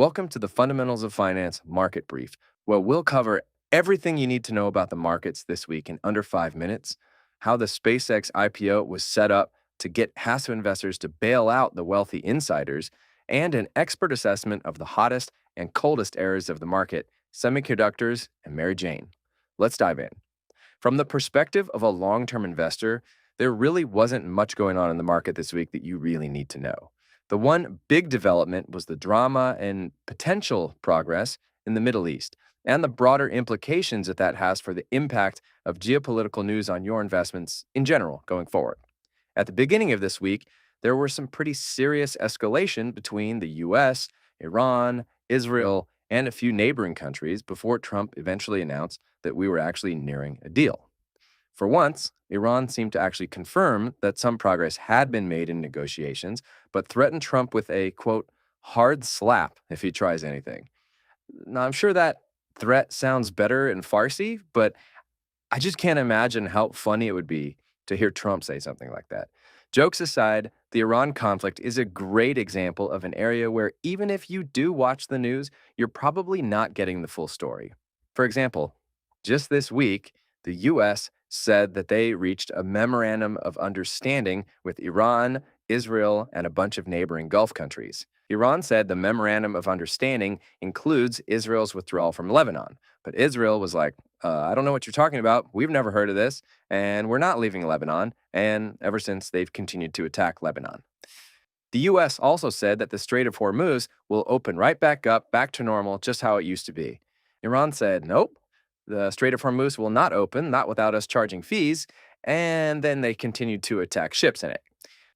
Welcome to the Fundamentals of Finance Market Brief, where we'll cover everything you need to know about the markets this week in under 5 minutes, how the SpaceX IPO was set up to get passive investors to bail out the wealthy insiders, and an expert assessment of the hottest and coldest areas of the market, semiconductors and Mary Jane. Let's dive in. From the perspective of a long-term investor, there really wasn't much going on in the market this week that you really need to know. The one big development was the drama and potential progress in the Middle East and the broader implications that has for the impact of geopolitical news on your investments in general going forward. At the beginning of this week, there were some pretty serious escalation between the US, Iran, Israel, and a few neighboring countries before Trump eventually announced that we were actually nearing a deal. For once, Iran seemed to actually confirm that some progress had been made in negotiations, but threatened Trump with a, quote, hard slap if he tries anything. Now, I'm sure that threat sounds better in Farsi, but I just can't imagine how funny it would be to hear Trump say something like that. Jokes aside, the Iran conflict is a great example of an area where even if you do watch the news, you're probably not getting the full story. For example, just this week, the U.S. said that they reached a memorandum of understanding with Iran, Israel, and a bunch of neighboring Gulf countries. Iran said the memorandum of understanding includes Israel's withdrawal from Lebanon, but Israel was like, I don't know what you're talking about. We've never heard of this, and we're not leaving Lebanon, and ever since they've continued to attack Lebanon. The U.S. also said that the Strait of Hormuz will open right back up, back to normal, just how it used to be. Iran said, nope, the Strait of Hormuz will not open, not without us charging fees, and then they continued to attack ships in it.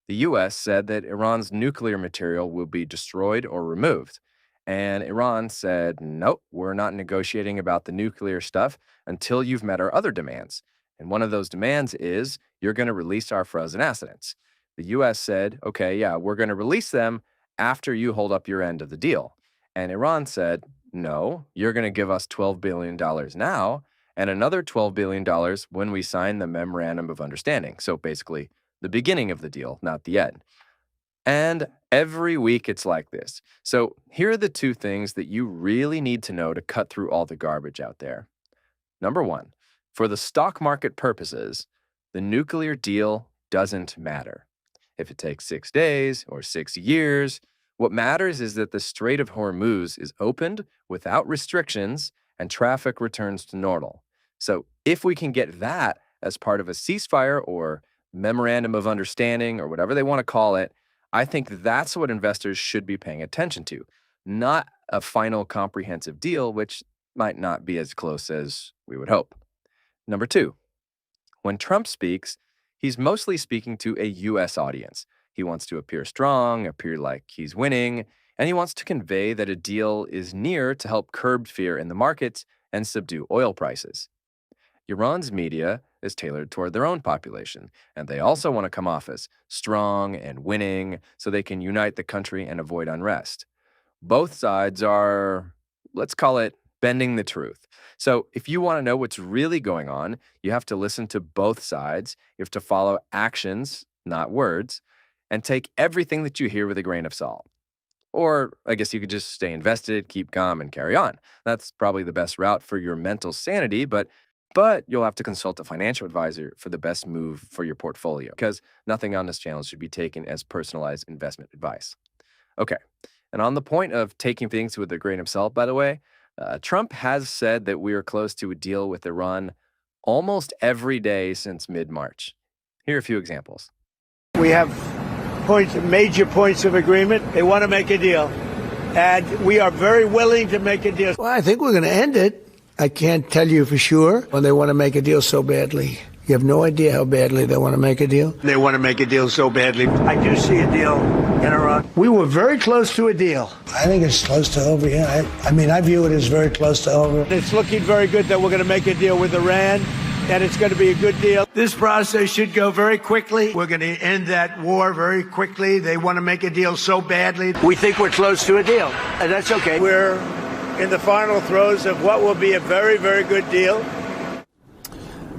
The U.S. said that Iran's nuclear material will be destroyed or removed. And Iran said, nope, we're not negotiating about the nuclear stuff until you've met our other demands. And one of those demands is you're going to release our frozen assets. The U.S. said, okay, yeah, we're going to release them after you hold up your end of the deal. And Iran said, no, you're going to give us $12 billion now and another $12 billion when we sign the memorandum of understanding. So basically, the beginning of the deal, not the end. And every week it's like this. So here are the two things that you really need to know to cut through all the garbage out there. Number one, for the stock market purposes, the nuclear deal doesn't matter. If it takes 6 days or 6 years, what matters is that the Strait of Hormuz is opened without restrictions and traffic returns to normal. So if we can get that as part of a ceasefire or memorandum of understanding or whatever they want to call it, I think that's what investors should be paying attention to, not a final comprehensive deal, which might not be as close as we would hope. Number two, when Trump speaks, he's mostly speaking to a U.S. audience. He wants to appear strong, appear like he's winning, and he wants to convey that a deal is near to help curb fear in the markets and subdue oil prices. Iran's media is tailored toward their own population, and they also want to come off as strong and winning so they can unite the country and avoid unrest. Both sides are, let's call it, bending the truth. So if you want to know what's really going on, you have to listen to both sides. You have to follow actions, not words, and take everything that you hear with a grain of salt. Or I guess you could just stay invested, keep calm, and carry on. That's probably the best route for your mental sanity, but you'll have to consult a financial advisor for the best move for your portfolio, because nothing on this channel should be taken as personalized investment advice. Okay, and on the point of taking things with a grain of salt, by the way, Trump has said that we are close to a deal with Iran almost every day since mid-March. Here are a few examples. We have major points of agreement. They want to make a deal, and we are very willing to make a deal. Well, I think we're going to end it. I can't tell you for sure when they want to make a deal so badly. You have no idea how badly they want to make a deal. They want to make a deal so badly. I do see a deal in Iran. We were very close to a deal. I think it's close to over, yeah. I view it as very close to over. It's looking very good that we're going to make a deal with Iran, and it's going to be a good deal. This process should go very quickly. We're going to end that war very quickly. They want to make a deal so badly. We think we're close to a deal, and that's okay. We're in the final throes of what will be a very, very good deal.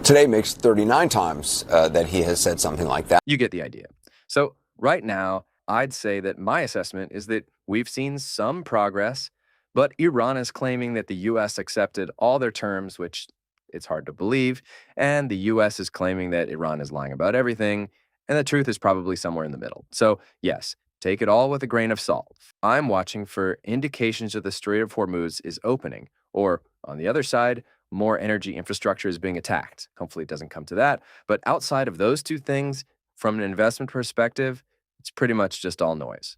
Today makes 39 times that he has said something like that. You get the idea. So right now, I'd say that my assessment is that we've seen some progress, but Iran is claiming that the U.S. accepted all their terms, which it's hard to believe, and the U.S. is claiming that Iran is lying about everything, and the truth is probably somewhere in the middle. So, yes, take it all with a grain of salt. I'm watching for indications that the Strait of Hormuz is opening, or on the other side, more energy infrastructure is being attacked. Hopefully, it doesn't come to that. But outside of those two things, from an investment perspective, it's pretty much just all noise.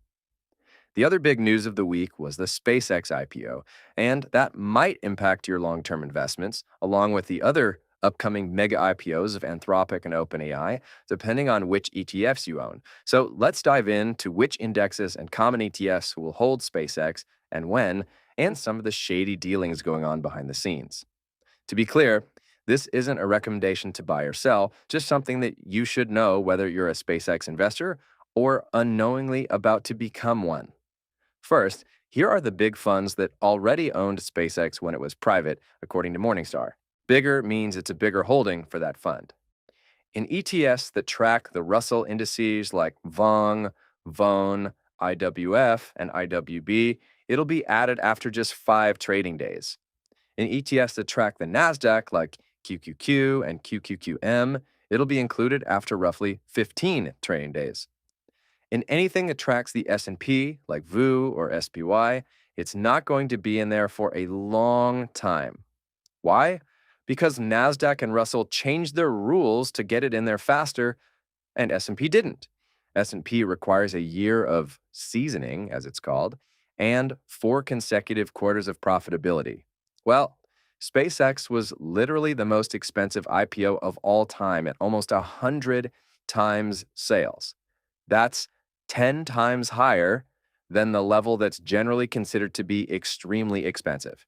The other big news of the week was the SpaceX IPO, and that might impact your long term investments, along with the other upcoming mega IPOs of Anthropic and OpenAI, depending on which ETFs you own. So let's dive into which indexes and common ETFs will hold SpaceX and when, and some of the shady dealings going on behind the scenes. To be clear, this isn't a recommendation to buy or sell, just something that you should know whether you're a SpaceX investor or unknowingly about to become one. First, here are the big funds that already owned SpaceX when it was private, according to Morningstar. Bigger means it's a bigger holding for that fund. In ETFs that track the Russell indices like VONG, VON, IWF, and IWB, it'll be added after just 5 trading days. In ETFs that track the NASDAQ like QQQ and QQQM, it'll be included after roughly 15 trading days. In anything that tracks the S&P, like VOO or SPY, it's not going to be in there for a long time. Why? Because NASDAQ and Russell changed their rules to get it in there faster, and S&P didn't. S&P requires a year of seasoning, as it's called, and 4 consecutive quarters of profitability. Well, SpaceX was literally the most expensive IPO of all time at almost 100 times sales. That's 10 times higher than the level that's generally considered to be extremely expensive.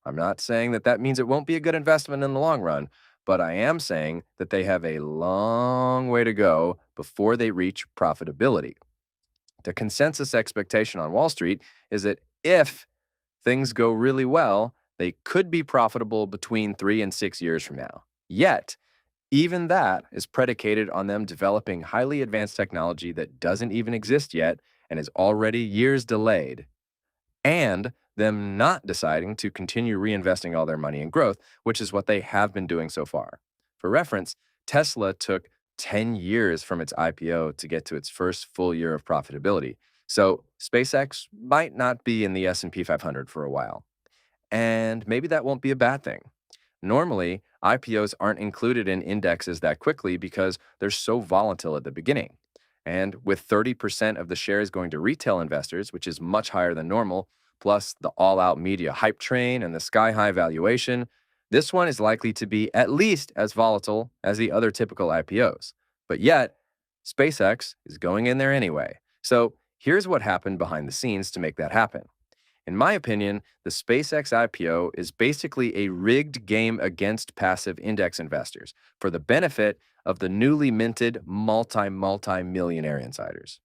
I'm not saying that means it won't be a good investment in the long run, but I am saying that they have a long way to go before they reach profitability. The consensus expectation on Wall Street is that if things go really well, they could be profitable between 3 and 6 years from now. Yet, even that is predicated on them developing highly advanced technology that doesn't even exist yet and is already years delayed, and them not deciding to continue reinvesting all their money in growth, which is what they have been doing so far. For reference, Tesla took 10 years from its IPO to get to its first full year of profitability. So SpaceX might not be in the S&P 500 for a while. And maybe that won't be a bad thing. Normally, IPOs aren't included in indexes that quickly because they're so volatile at the beginning. And with 30% of the shares going to retail investors, which is much higher than normal, plus the all-out media hype train and the sky-high valuation, this one is likely to be at least as volatile as the other typical IPOs. But yet, SpaceX is going in there anyway. So here's what happened behind the scenes to make that happen. In my opinion, the SpaceX IPO is basically a rigged game against passive index investors for the benefit of the newly minted multi-millionaire insiders.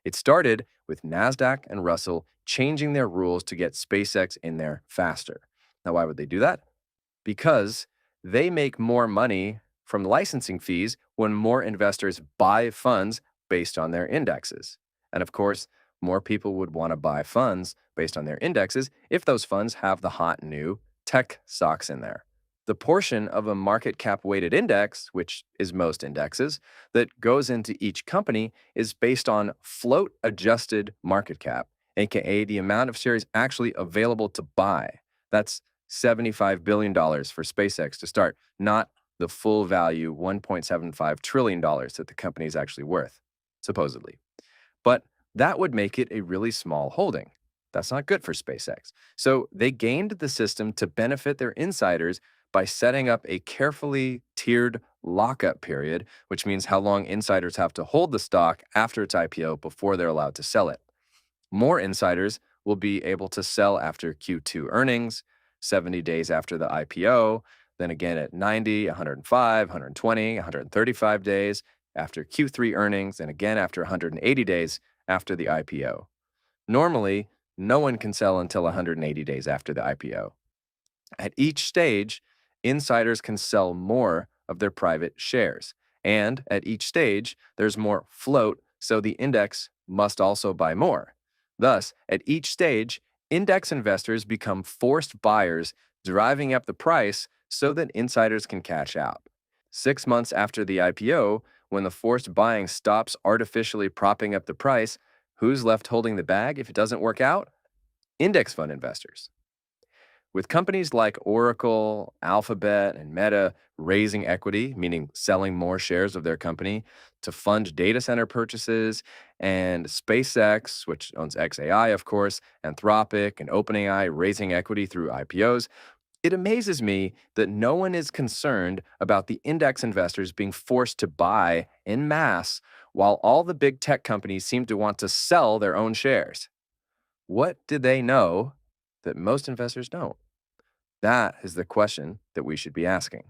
It started with NASDAQ and Russell changing their rules to get SpaceX in there faster. Now, why would they do that? Because they make more money from licensing fees when more investors buy funds based on their indexes. And of course, more people would want to buy funds based on their indexes if those funds have the hot new tech stocks in there. The portion of a market cap weighted index, which is most indexes, that goes into each company is based on float adjusted market cap, aka the amount of shares actually available to buy. That's $75 billion for SpaceX to start, not the full value $1.75 trillion that the company is actually worth, supposedly. But that would make it a really small holding. That's not good for SpaceX. So they gamed the system to benefit their insiders by setting up a carefully tiered lockup period, which means how long insiders have to hold the stock after its IPO before they're allowed to sell it. More insiders will be able to sell after Q2 earnings, 70 days after the IPO, then again at 90, 105, 120, 135 days after Q3 earnings, and again after 180 days after the IPO. Normally, no one can sell until 180 days after the IPO. At each stage, insiders can sell more of their private shares. And at each stage, there's more float, so the index must also buy more. Thus, at each stage, index investors become forced buyers, driving up the price so that insiders can cash out. 6 months after the IPO, when the forced buying stops artificially propping up the price, who's left holding the bag if it doesn't work out? Index fund investors. With companies like Oracle, Alphabet, and Meta raising equity, meaning selling more shares of their company to fund data center purchases, and SpaceX, which owns XAI, of course, Anthropic, and OpenAI raising equity through IPOs, it amazes me that no one is concerned about the index investors being forced to buy en masse while all the big tech companies seem to want to sell their own shares. What do they know that most investors don't? That is the question that we should be asking.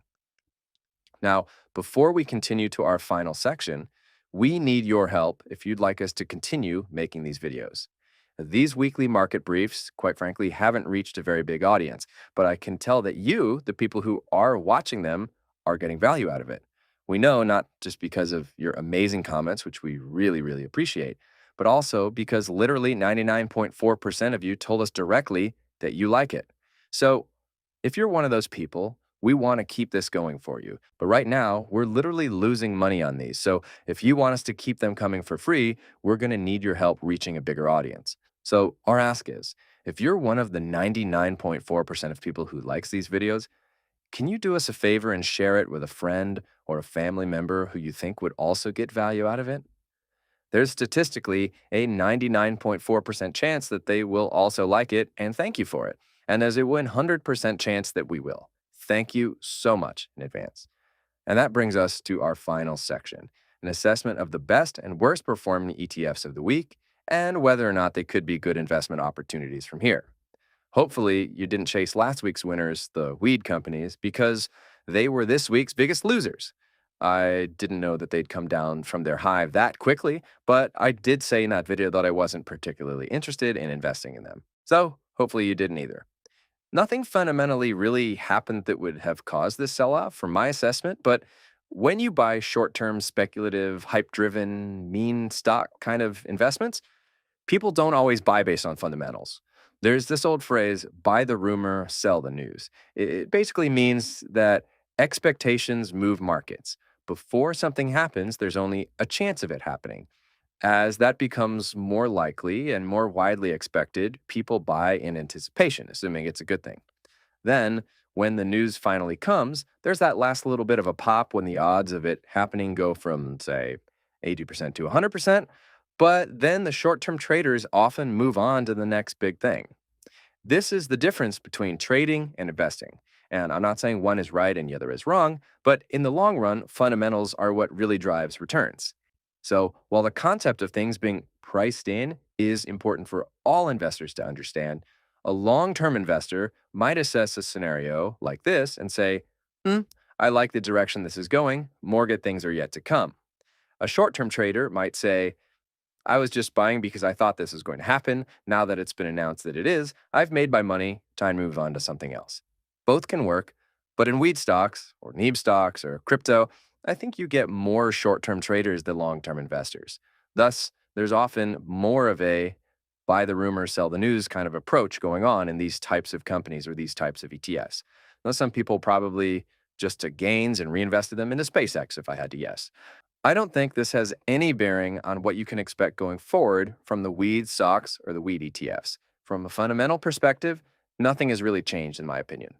Now, before we continue to our final section, we need your help if you'd like us to continue making these videos. These weekly market briefs, quite frankly, haven't reached a very big audience, but I can tell that you, the people who are watching them, are getting value out of it. We know not just because of your amazing comments, which we really, really appreciate, but also because literally 99.4% of you told us directly that you like it. So if you're one of those people, we want to keep this going for you. But right now, we're literally losing money on these. So if you want us to keep them coming for free, we're going to need your help reaching a bigger audience. So our ask is, if you're one of the 99.4% of people who likes these videos, can you do us a favor and share it with a friend or a family member who you think would also get value out of it? There's statistically a 99.4% chance that they will also like it and thank you for it. And there's a 100% chance that we will. Thank you so much in advance. And that brings us to our final section, an assessment of the best and worst performing ETFs of the week and whether or not they could be good investment opportunities from here. Hopefully, you didn't chase last week's winners, the weed companies, because they were this week's biggest losers. I didn't know that they'd come down from their high that quickly, but I did say in that video that I wasn't particularly interested in investing in them. So hopefully you didn't either. Nothing fundamentally really happened that would have caused this sell-off from my assessment, but when you buy short-term speculative, hype-driven, meme stock kind of investments, people don't always buy based on fundamentals. There's this old phrase, buy the rumor, sell the news. It basically means that expectations move markets. Before something happens, there's only a chance of it happening. As that becomes more likely and more widely expected, people buy in anticipation, assuming it's a good thing. Then, when the news finally comes, there's that last little bit of a pop when the odds of it happening go from, say, 80% to 100%, but then the short-term traders often move on to the next big thing. This is the difference between trading and investing. And I'm not saying one is right and the other is wrong, but in the long run, fundamentals are what really drives returns. So while the concept of things being priced in is important for all investors to understand, a long-term investor might assess a scenario like this and say, I like the direction this is going, more good things are yet to come. A short-term trader might say, I was just buying because I thought this was going to happen. Now that it's been announced that it is, I've made my money, time to move on to something else. Both can work, but in weed stocks or NEB stocks or crypto, I think you get more short-term traders than long-term investors. Thus, there's often more of a buy the rumor, sell the news kind of approach going on in these types of companies or these types of ETFs. Now, some people probably just took gains and reinvested them into SpaceX, if I had to guess. I don't think this has any bearing on what you can expect going forward from the weed stocks or the weed ETFs. From a fundamental perspective, nothing has really changed in my opinion.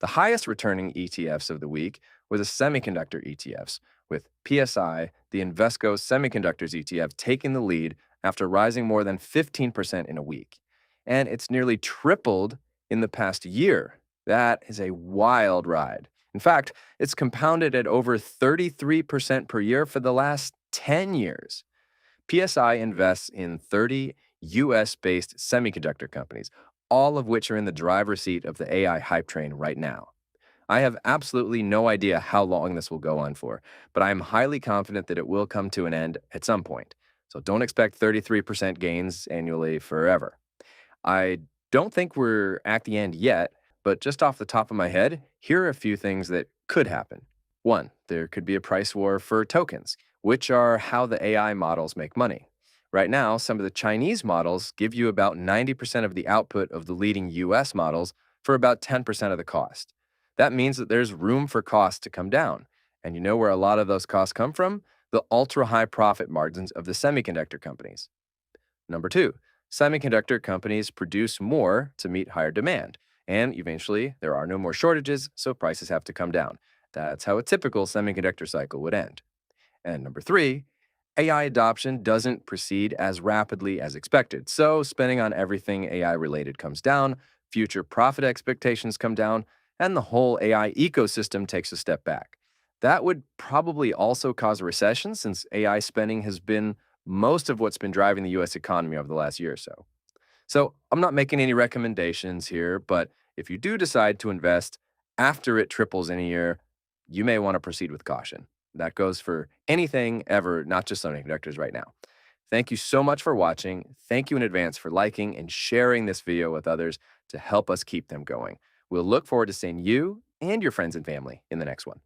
The highest returning ETFs of the week were the semiconductor ETFs, with PSI, the Invesco Semiconductors ETF, taking the lead after rising more than 15% in a week. And it's nearly tripled in the past year. That is a wild ride. In fact, it's compounded at over 33% per year for the last 10 years. PSI invests in 30 US-based semiconductor companies, all of which are in the driver's seat of the AI hype train right now. I have absolutely no idea how long this will go on for, but I am highly confident that it will come to an end at some point. So don't expect 33% gains annually forever. I don't think we're at the end yet, but just off the top of my head, here are a few things that could happen. One, there could be a price war for tokens, which are how the AI models make money. Right now, some of the Chinese models give you about 90% of the output of the leading US models for about 10% of the cost. That means that there's room for costs to come down. And you know where a lot of those costs come from? The ultra high profit margins of the semiconductor companies. Number two, semiconductor companies produce more to meet higher demand. And eventually, there are no more shortages, so prices have to come down. That's how a typical semiconductor cycle would end. And number three, AI adoption doesn't proceed as rapidly as expected. So spending on everything AI related comes down, future profit expectations come down, and the whole AI ecosystem takes a step back. That would probably also cause a recession since AI spending has been most of what's been driving the US economy over the last year or so. So I'm not making any recommendations here, but if you do decide to invest after it triples in a year, you may want to proceed with caution. That goes for anything ever, not just semiconductors right now. Thank you so much for watching. Thank you in advance for liking and sharing this video with others to help us keep them going. We'll look forward to seeing you and your friends and family in the next one.